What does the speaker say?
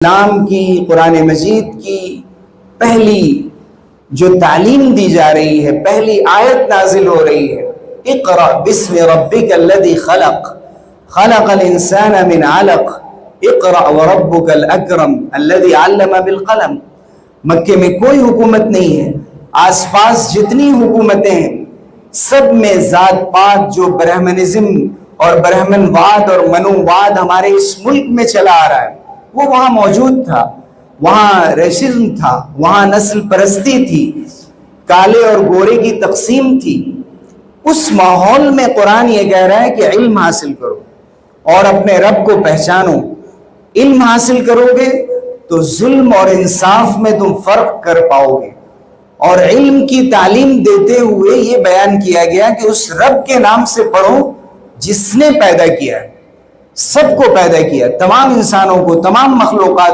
اسلام کی، قرآن مجید کی پہلی جو تعلیم دی جا رہی ہے، پہلی آیت نازل ہو رہی ہے، اقرأ بسم ربک الذی خلق خلق الانسان من علق اقرأ وربک الاکرم الذی علم بالقلم۔ مکے میں کوئی حکومت نہیں ہے، آس پاس جتنی حکومتیں ہیں سب میں ذات پات جو برہمنزم اور برہمن واد اور منوواد ہمارے اس ملک میں چلا آ رہا ہے وہ وہاں موجود تھا۔ وہاں ریشزم تھا، وہاں نسل پرستی تھی، کالے اور گورے کی تقسیم تھی۔ اس ماحول میں قرآن یہ کہہ رہا ہے کہ علم حاصل کرو اور اپنے رب کو پہچانو۔ علم حاصل کرو گے تو ظلم اور انصاف میں تم فرق کر پاؤ گے۔ اور علم کی تعلیم دیتے ہوئے یہ بیان کیا گیا کہ اس رب کے نام سے پڑھو جس نے پیدا کیا ہے، سب کو پیدا کیا، تمام انسانوں کو، تمام مخلوقات